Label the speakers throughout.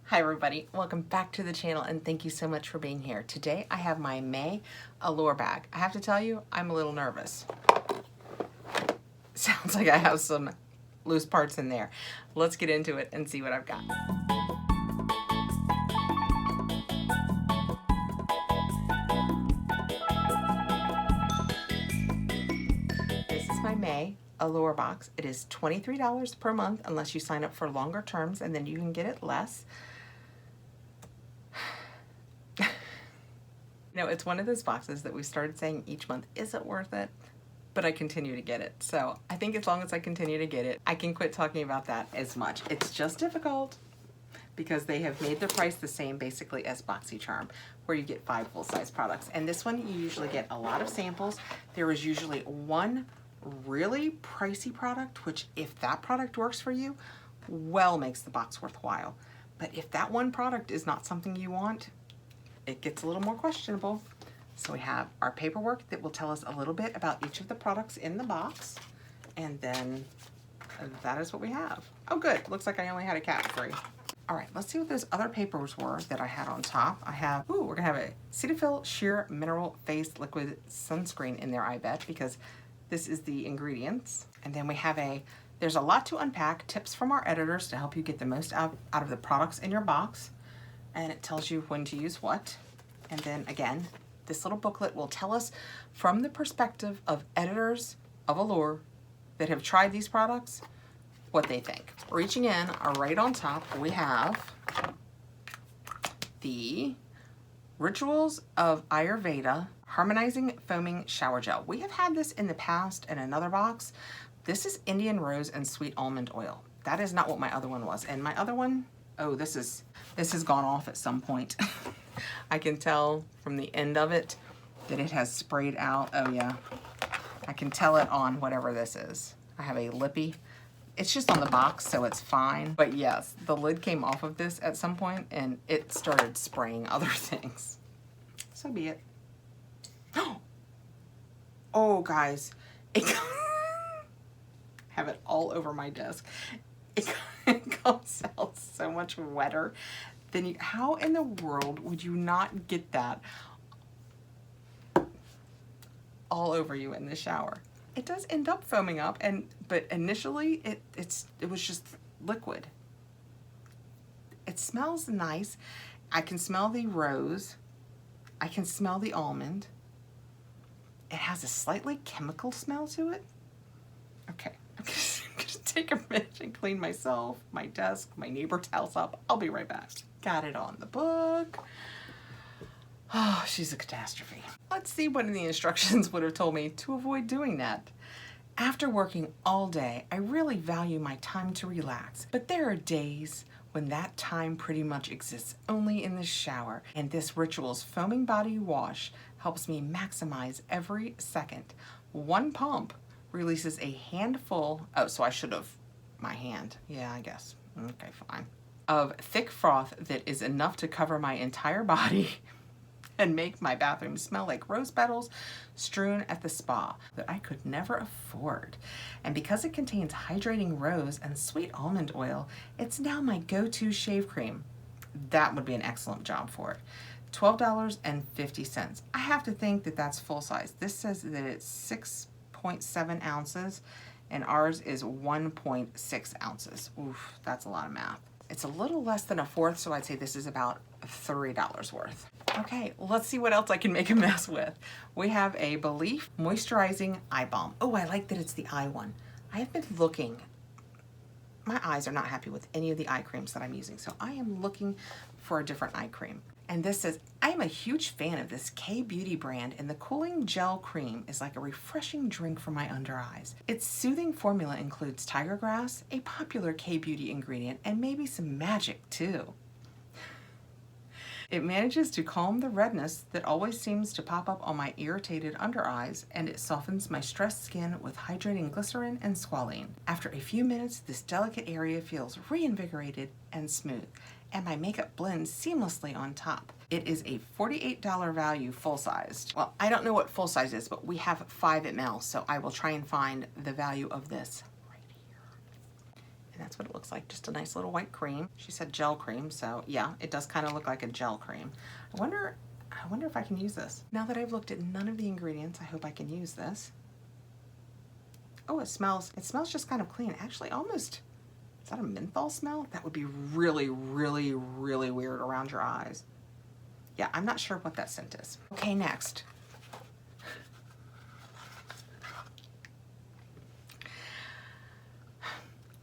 Speaker 1: Hi everybody, welcome back to the channel and thank you so much for being here. Today I have my May Allure bag. I have to tell you, I'm a little nervous. Sounds like I have some loose parts in there. Let's get into it and see what I've got. This is my May Allure box. It is $23 per month unless you sign up for longer terms, and then you can get it less. You know, it's one of those boxes that we started saying each month, is it worth it? But I continue to get it. So I think as long as I continue to get it, I can quit talking about that as much. It's just difficult because they have made the price the same basically as Boxycharm, where you get 5 full-size products. And this one, you usually get a lot of samples. There is usually one really pricey product, which if that product works for you, well makes the box worthwhile. But if that one product is not something you want, it gets a little more questionable. So we have our paperwork that will tell us a little bit about each of the products in the box. And then that is what we have. Oh good, looks like I only had a cap free. All right, let's see what those other papers were that I had on top. I have, we're gonna have a Cetaphil Sheer Mineral Face Liquid Sunscreen in there, I bet, because this is the ingredients. And then we have there's a lot to unpack, tips from our editors to help you get the most out of the products in your box. And it tells you when to use what. And then again, this little booklet will tell us from the perspective of editors of Allure that have tried these products, what they think. Reaching in, right on top, we have the Rituals of Ayurveda Harmonizing Foaming Shower Gel. We have had this in the past in another box. This is Indian Rose and Sweet Almond Oil. That is not what my other one was. And my other one, oh, this has gone off at some point. I can tell from the end of it that it has sprayed out. Oh yeah, I can tell it on whatever this is. I have a lippy. It's just on the box, so it's fine. But yes, the lid came off of this at some point and it started spraying other things. So be it. Oh guys, have it all over my desk. It comes out so much wetter than you. How in the world would you not get that all over you in the shower? It does end up foaming up, but initially it was just liquid. It smells nice. I can smell the rose. I can smell the almond. It has a slightly chemical smell to it. Okay. I'm gonna take a minute and clean myself, my desk, my neighbor's house up. I'll be right back. Got it on the book. Oh, she's a catastrophe. Let's see what in the instructions would have told me to avoid doing that. After working all day, I really value my time to relax, but there are days when that time pretty much exists only in the shower, and this Rituals Foaming Body Wash helps me maximize every second. One pump releases a handful, oh, so I should have, my hand, yeah, I guess, okay, fine, of thick froth that is enough to cover my entire body and make my bathroom smell like rose petals strewn at the spa that I could never afford. And because it contains hydrating rose and sweet almond oil, it's now my go-to shave cream. That would be an excellent job for it. $12.50. I have to think that that's full size. This says that it's 6.7 ounces and ours is 1.6 ounces. Oof, that's a lot of math. It's a little less than a fourth, so I'd say this is about $3 worth. Okay, let's see what else I can make a mess with. We have a Belief Moisturizing Eye Balm. Oh, I like that it's the eye one. I have been looking. My eyes are not happy with any of the eye creams that I'm using, so I am looking for a different eye cream. And this says, I am a huge fan of this K-Beauty brand, and the cooling gel cream is like a refreshing drink for my under eyes. Its soothing formula includes tiger grass, a popular K-Beauty ingredient, and maybe some magic too. It manages to calm the redness that always seems to pop up on my irritated under eyes, and it softens my stressed skin with hydrating glycerin and squalene. After a few minutes, this delicate area feels reinvigorated and smooth, and my makeup blends seamlessly on top. It is a $48 value full-sized. Well, I don't know what full size is, but we have 5 ml, so I will try and find the value of this right here. And that's what it looks like, just a nice little white cream. She said gel cream, so yeah, it does kind of look like a gel cream. I wonder if I can use this. Now that I've looked at none of the ingredients, I hope I can use this. Oh, it smells just kind of clean. Actually, almost, is that a menthol smell? That would be really, really, really weird around your eyes. Yeah, I'm not sure what that scent is. Okay, next.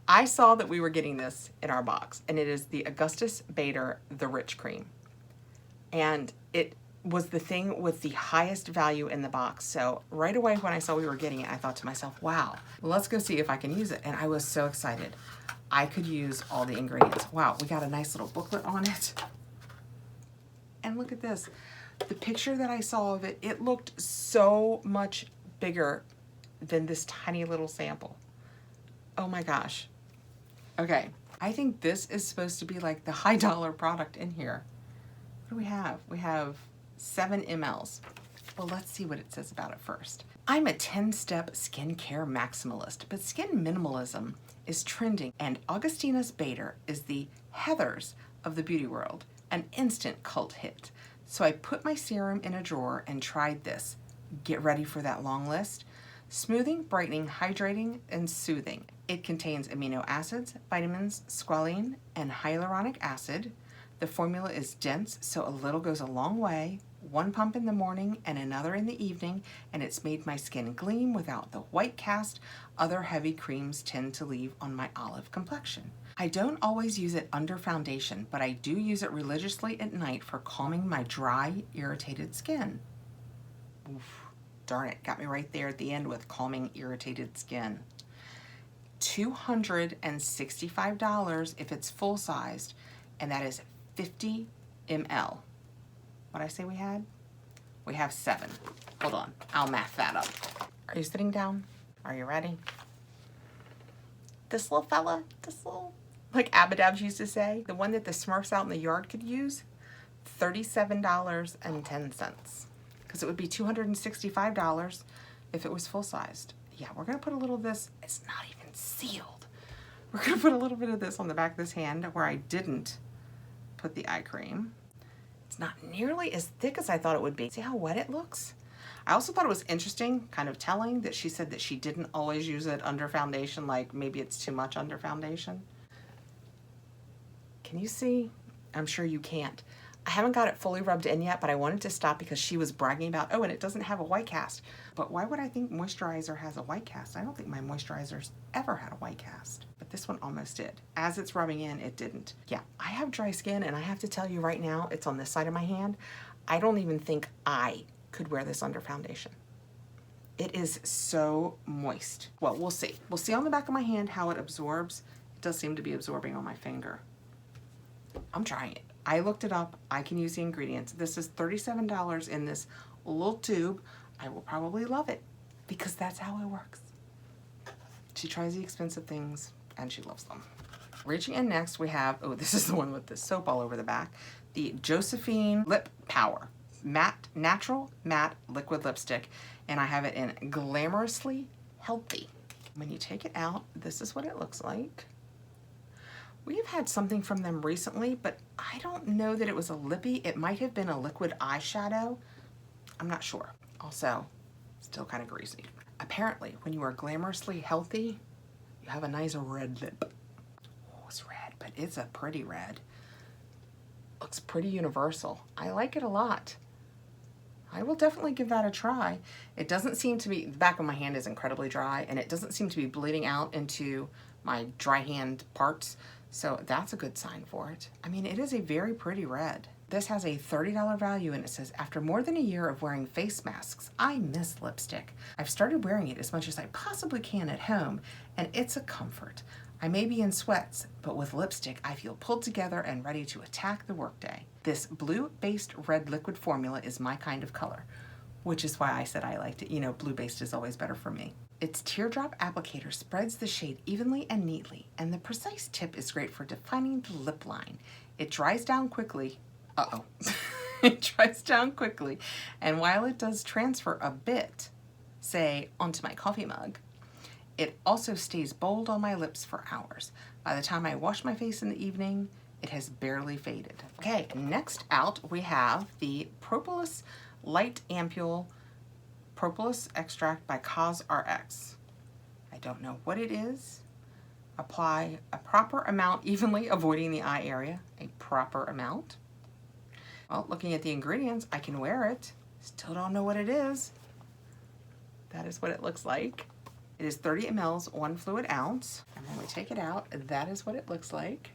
Speaker 1: I saw that we were getting this in our box, and it is the Augustus Bader The Rich Cream. And it was the thing with the highest value in the box. So right away when I saw we were getting it, I thought to myself, wow, let's go see if I can use it. And I was so excited. I could use all the ingredients. Wow, we got a nice little booklet on it. And look at this. The picture that I saw of it, it looked so much bigger than this tiny little sample. Oh my gosh. Okay, I think this is supposed to be like the high dollar product in here. What do we have? We have 7 mLs. Well, let's see what it says about it first. I'm a 10-step skincare maximalist, but skin minimalism is trending, and Augustinus Bader is the Heathers of the beauty world, an instant cult hit. So I put my serum in a drawer and tried this. Get ready for that long list. Smoothing, brightening, hydrating, and soothing. It contains amino acids, vitamins, squalene, and hyaluronic acid. The formula is dense, so a little goes a long way. 1 pump in the morning and another in the evening, and it's made my skin gleam without the white cast other heavy creams tend to leave on my olive complexion. I don't always use it under foundation, but I do use it religiously at night for calming my dry, irritated skin. Oof. Darn it, got me right there at the end with calming irritated skin. $265 if it's full-sized, and that is 50 ml. What'd I say we had? We have 7. Hold on, I'll math that up. Are you sitting down? Are you ready? This little fella, like Abadabs used to say, the one that the Smurfs out in the yard could use, $37.10. Because it would be $265 if it was full-sized. Yeah, we're gonna put a little of this, it's not even sealed. We're gonna put a little bit of this on the back of this hand where I didn't put the eye cream. It's not nearly as thick as I thought it would be. See how wet it looks? I also thought it was interesting, kind of telling, that she said that she didn't always use it under foundation, like maybe it's too much under foundation. Can you see? I'm sure you can't. I haven't got it fully rubbed in yet, but I wanted to stop because she was bragging about, oh, and it doesn't have a white cast. But why would I think moisturizer has a white cast? I don't think my moisturizers ever had a white cast, but this one almost did. As it's rubbing in, it didn't. Yeah, I have dry skin, and I have to tell you right now, it's on this side of my hand. I don't even think I could wear this under foundation. It is so moist. Well, we'll see. We'll see on the back of my hand how it absorbs. It does seem to be absorbing on my finger. I'm trying it. I looked it up. I can use the ingredients. This is $37 in this little tube. I will probably love it because that's how it works. She tries the expensive things and she loves them. Reaching in next, we have, oh, this is the one with the soap all over the back, the Josephine Lip Power Natural Matte Liquid Lipstick, and I have it in Glamorously Healthy. When you take it out, this is what it looks like. We have had something from them recently, but I don't know that it was a lippy. It might have been a liquid eyeshadow. I'm not sure. Also, still kind of greasy. Apparently, when you are glamorously healthy, you have a nice red lip. Oh, it's red, but it's a pretty red. Looks pretty universal. I like it a lot. I will definitely give that a try. It doesn't seem to be, the back of my hand is incredibly dry, and it doesn't seem to be bleeding out into my dry hand parts. So that's a good sign for it. I mean, it is a very pretty red. This has a $30 value and it says, after more than a year of wearing face masks, I miss lipstick. I've started wearing it as much as I possibly can at home, and it's a comfort. I may be in sweats, but with lipstick, I feel pulled together and ready to attack the workday. This blue-based red liquid formula is my kind of color, which is why I said I liked it. You know, blue-based is always better for me. Its teardrop applicator spreads the shade evenly and neatly, and the precise tip is great for defining the lip line. It dries down quickly. It dries down quickly, and while it does transfer a bit, say, onto my coffee mug, it also stays bold on my lips for hours. By the time I wash my face in the evening, it has barely faded. Okay, next out we have the Propolis Light Ampoule Propolis Extract by CosRx. I don't know what it is. Apply a proper amount evenly, avoiding the eye area. A proper amount. Well, looking at the ingredients, I can wear it. Still don't know what it is. That is what it looks like. It is 30 mLs, 1 fluid ounce. And when we take it out, that is what it looks like.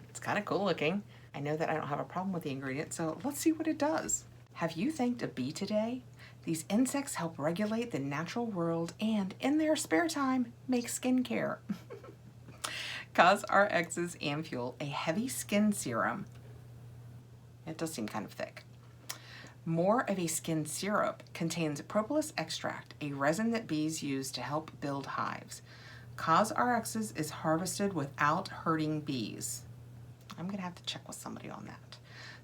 Speaker 1: It's kind of cool looking. I know that I don't have a problem with the ingredient, so let's see what it does. Have you thanked a bee today? These insects help regulate the natural world and, in their spare time, make skincare. CosRx's Ampoule, a heavy skin serum. It does seem kind of thick. More of a skin syrup, contains propolis extract, a resin that bees use to help build hives. CosRx's is harvested without hurting bees. I'm gonna have to check with somebody on that.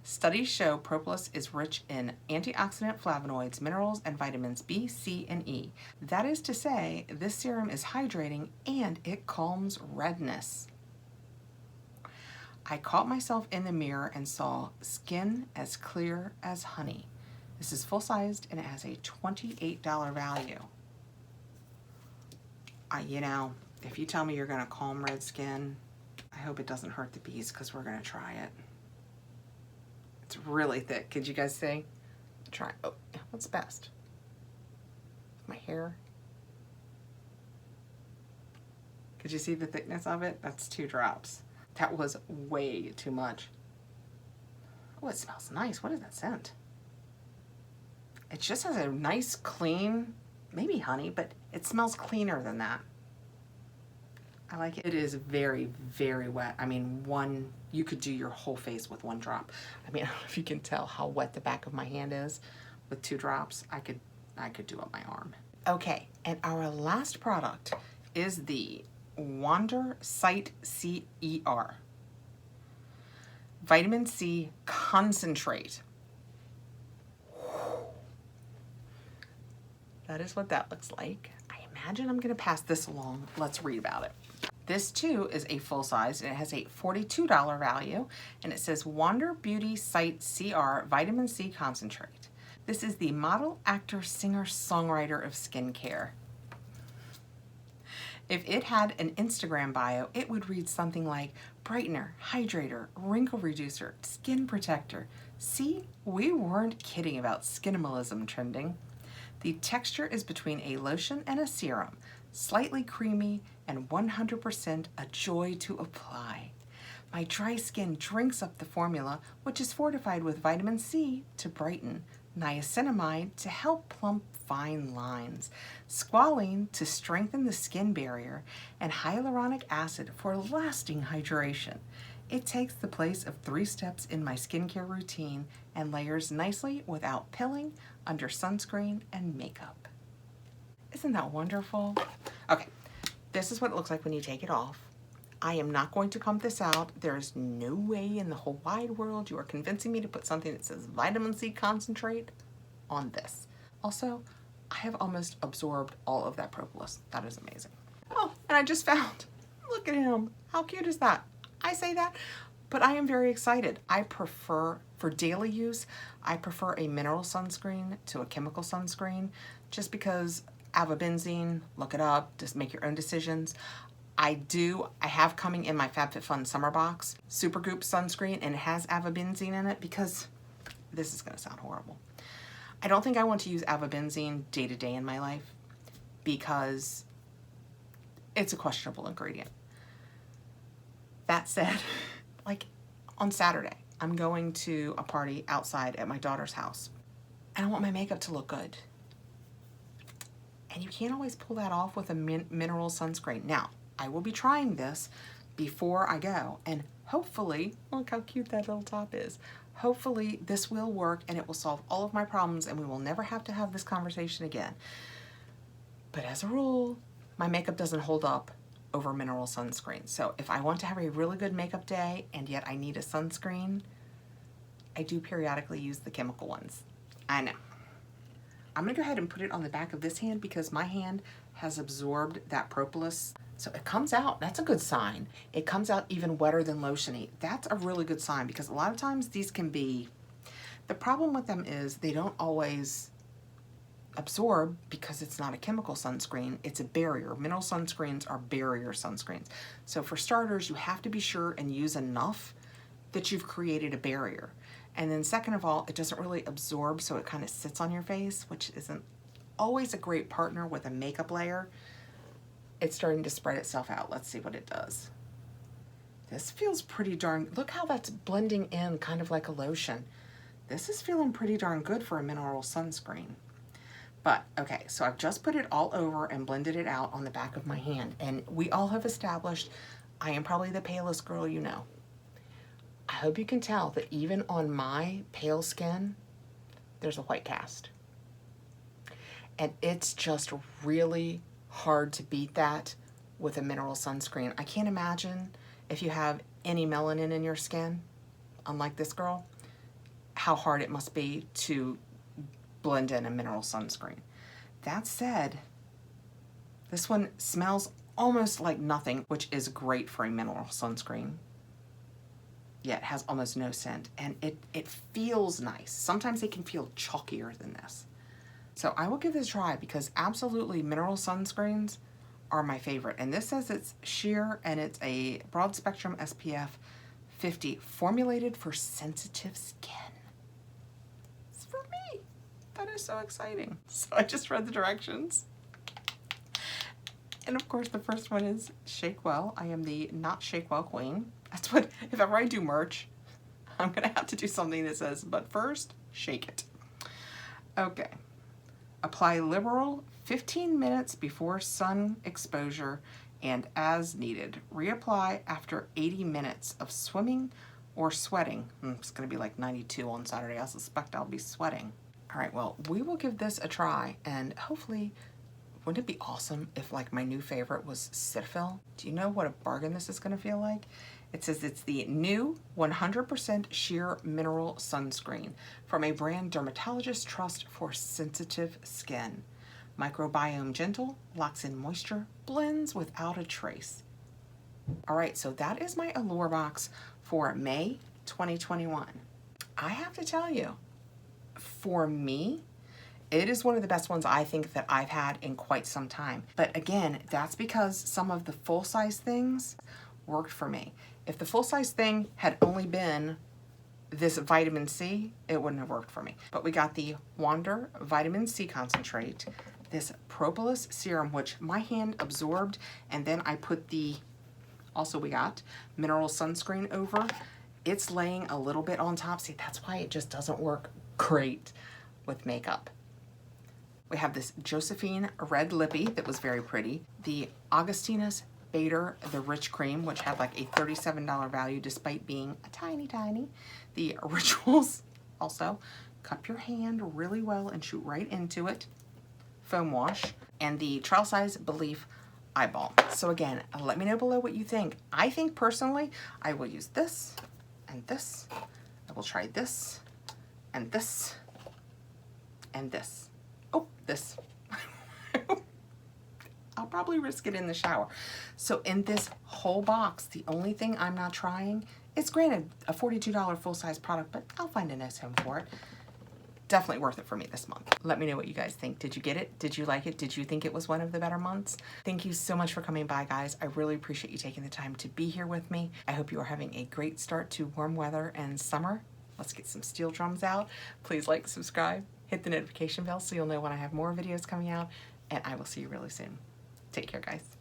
Speaker 1: Studies show propolis is rich in antioxidant flavonoids, minerals, and vitamins B, C, and E. That is to say, this serum is hydrating and it calms redness. I caught myself in the mirror and saw skin as clear as honey. This is full-sized and it has a $28 value. You know, if you tell me you're gonna calm red skin, I hope it doesn't hurt the bees because we're gonna try it. It's really thick. Could you guys see? Try. Oh, what's best? My hair. Could you see the thickness of it? That's 2 drops. That was way too much. Oh, it smells nice. What is that scent? It just has a nice, clean, maybe honey, but it smells cleaner than that. I like it. It is very, very wet. I mean, you could do your whole face with 1 drop. I mean, I don't know if you can tell how wet the back of my hand is with 2 drops. I could do up my arm. Okay, and our last product is the Wander Sight CER. Vitamin C Concentrate. That is what that looks like. I imagine I'm gonna pass this along. Let's read about it. This too is a full size and it has a $42 value and it says Wander Beauty Sight CR Vitamin C Concentrate. This is the model, actor, singer, songwriter of skincare. If it had an Instagram bio, it would read something like brightener, hydrator, wrinkle reducer, skin protector. See, we weren't kidding about skinimalism trending. The texture is between a lotion and a serum, slightly creamy and 100% a joy to apply. My dry skin drinks up the formula, which is fortified with vitamin C to brighten, niacinamide to help plump fine lines, squalene to strengthen the skin barrier, and hyaluronic acid for lasting hydration. It takes the place of 3 steps in my skincare routine and layers nicely without pilling under sunscreen and makeup. Isn't that wonderful? Okay, this is what it looks like when you take it off. I am not going to pump this out. There's no way in the whole wide world you are convincing me to put something that says vitamin C concentrate on this. Also, I have almost absorbed all of that propolis. That is amazing. Oh, and I just found, look at him. How cute is that? I say that, but I am very excited. I prefer, for daily use, I prefer a mineral sunscreen to a chemical sunscreen just because avobenzene, look it up, just make your own decisions. I have coming in my FabFitFun summer box, Supergoop sunscreen, and it has avobenzene in it because this is gonna sound horrible. I don't think I want to use avobenzene day to day in my life because it's a questionable ingredient. That said, like on Saturday, I'm going to a party outside at my daughter's house and I want my makeup to look good. And you can't always pull that off with a mineral sunscreen. Now, I will be trying this before I go and hopefully, look how cute that little top is. Hopefully this will work and it will solve all of my problems and we will never have to have this conversation again. But as a rule, my makeup doesn't hold up over mineral sunscreen. So if I want to have a really good makeup day and yet I need a sunscreen, I do periodically use the chemical ones. I know. I'm gonna go ahead and put it on the back of this hand because my hand has absorbed that propolis So it comes out, that's a good sign. It comes out even wetter than lotiony. That's a really good sign because a lot of times these can be, the problem with them is they don't always absorb because it's not a chemical sunscreen, it's a barrier. Mineral sunscreens are barrier sunscreens. So for starters, you have to be sure and use enough that you've created a barrier. And then second of all, it doesn't really absorb, so it kind of sits on your face, which isn't always a great partner with a makeup layer. It's starting to spread itself out. Let's see what it does. This feels pretty darn, look how that's blending in kind of like a lotion. This is feeling pretty darn good for a mineral sunscreen. But, okay, so I've just put it all over and blended it out on the back of my hand. And we all have established I am probably the palest girl you know. I hope you can tell that even on my pale skin, there's a white cast. And it's just really hard to beat that with a mineral sunscreen. I can't imagine if you have any melanin in your skin, unlike this girl, how hard it must be to blend in a mineral sunscreen. That said, this one smells almost like nothing, which is great for a mineral sunscreen. Yeah, it has almost no scent, and it feels nice. Sometimes they can feel chalkier than this. So I will give this a try because absolutely mineral sunscreens are my favorite. And this says it's sheer and it's a broad spectrum SPF 50 formulated for sensitive skin. It's for me. That is so exciting. So I just read the directions. And of course the first one is shake well. I am the not shake well queen. That's what, if ever I do merch, I'm gonna have to do something that says, but first, shake it. Okay. Apply liberal 15 minutes before sun exposure and as needed. Reapply after 80 minutes of swimming or sweating. It's gonna be like 92 on Saturday. I suspect I'll be sweating. All right, well, we will give this a try and hopefully, wouldn't it be awesome if like my new favorite was Cetaphil? Do you know what a bargain this is gonna feel like? It says it's the new 100% sheer mineral sunscreen from a brand dermatologists trust for sensitive skin. Microbiome gentle, locks in moisture, blends without a trace. All right, so that is my Allure box for May 2021. I have to tell you, for me, it is one of the best ones I think that I've had in quite some time. But again, that's because some of the full-size things worked for me. If the full-size thing had only been this vitamin C, it wouldn't have worked for me. But we got the Wander Vitamin C Concentrate, this Propolis Serum, which my hand absorbed, and then I put the, also we got Mineral Sunscreen over. It's laying a little bit on top. See, that's why it just doesn't work great with makeup. We have this Josephine Red Lippy that was very pretty. The Augustinus Bader, the Rich Cream, which had like a $37 value despite being a tiny. The Rituals, also, cup your hand really well and shoot right into it. Foam wash. And the Trial Size Belief Eye Balm. So again, let me know below what you think. I think personally, I will use this and this. I will try this and this and this. Oh, this. I'll probably risk it in the shower. So in this whole box, the only thing I'm not trying, it's granted a $42 full-size product, but I'll find a nice home for it. Definitely worth it for me this month. Let me know what you guys think. Did you get it? Did you like it? Did you think it was one of the better months? Thank you so much for coming by, guys. I really appreciate you taking the time to be here with me. I hope you are having a great start to warm weather and summer. Let's get some steel drums out. Please like, subscribe, hit the notification bell so you'll know when I have more videos coming out, and I will see you really soon. Take care, guys.